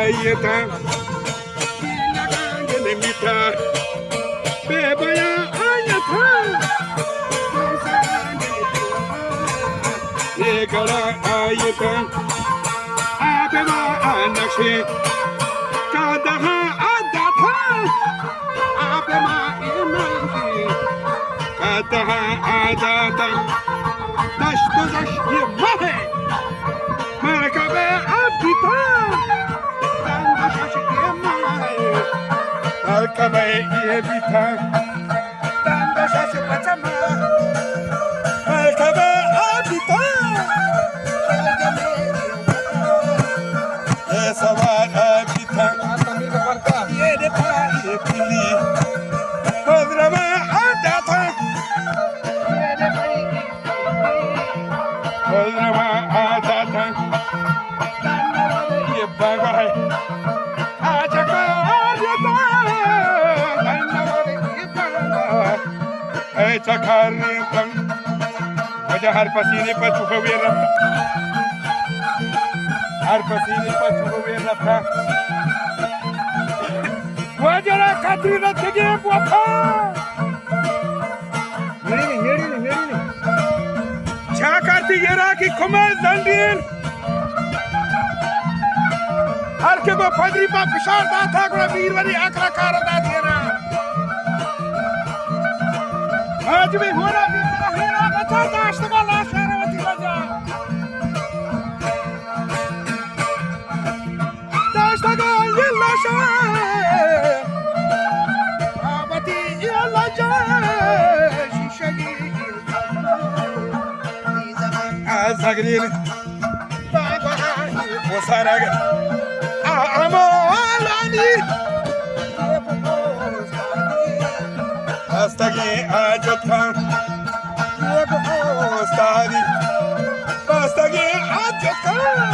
ayeta mita beba ya ayeta negara ayeta abema anakshi kadaha adata abema imanzi kadaha adata dashtu dashti mahe markabe abita markabe abita danda shashi pachama markabe abita sawa abita ye de pa ye pili kodrama adata ye de pa kodrama adata ye bagai ajaka adata ay chakarne tam वजह हर पसीने पर छुपे हुए रखता हर पसीने पर छुपे हुए रखता वजह खाती रखेंगे वफा मेरी छा करती ये रहा कि खुमार जंदीन हर के को फजरी पा पिशार दा था को वीर वाली आकरा कार दा दिया ना आज भी होना भी हेरा बचा दाश्त का लाश शेरवती बजा दाश्त का ये लाश आबती ये लाश शीशगी आज़गरीन बाबा वो सारा आमालानी Astagi ajatkan Yego ostadi Astagi ajatkan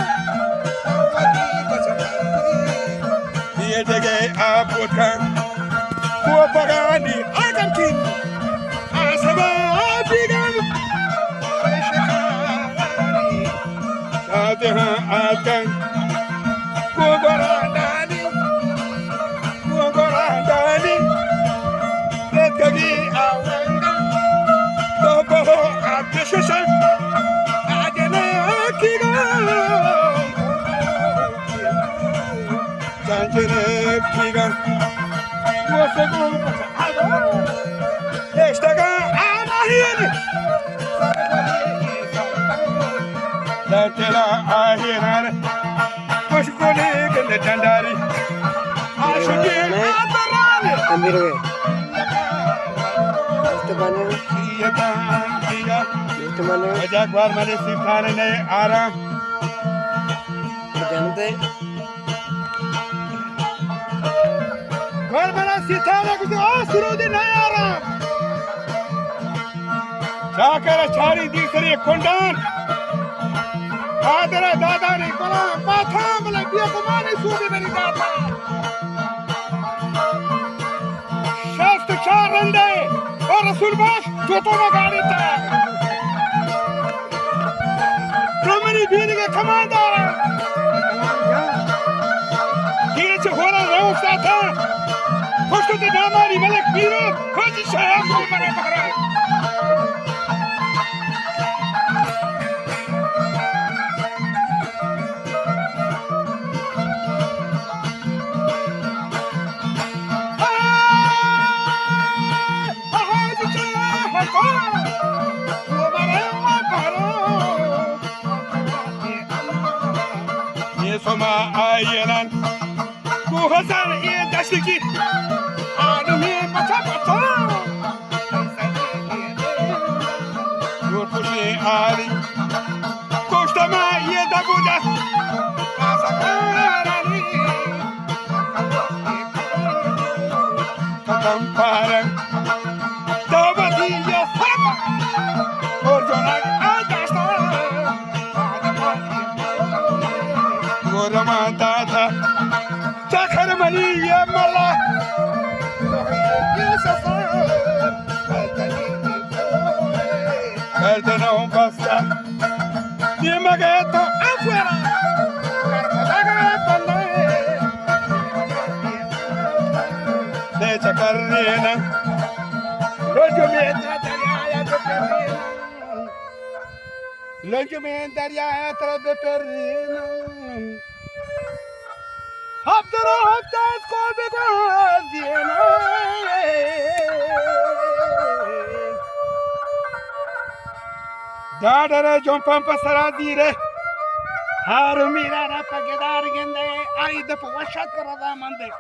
Awadi bachamati Yedege apotkan Kuapagani agamkin Asaba abigan Shekari Shadeha atkan Kuabarandani Kuabarandani Kagi awanga Topo abdesha Adena kiga Janjene kiga Wasegu ado Eshtaga anahin Latela ahinar Kushkuli gende jandari Ashuki adarani Amir Akbar Malik सिखाने ने आराम जानते घर बना सितारा कुछ आसुरुदी नहीं आराम जाकर छारी दूसरी कुंडान आदरा दादा ने बना माथा मले बिया कुमारी सूदी मेरी दादा शास्त्र चार रंडे और रसूल बाश जो तो में गाड़ी था रोमनी बीनी के कमांडर धीरे से हो रहा रहूँगा था खुश तो नामारी मलिक बीरो खुश शहर को मरे पकड़ा Soma ayelan ku hazar ye dashtiki adami pacha yor pushi ali koshtama ye dabuda asakarani kamparan tabati ya haba orjonak adasta Ramandata Takar Maliya Mala Cardano basta Dimaghetto afuera Carpadaga Pande بپرینم لنجومین دریای بپرینم لنجومین دریای تر بپرینم هفت رو هفت از کو بگوزینم دادر جنپم پسرا دیره هارو میرا را پگدار گنده آید پوشت کرده منده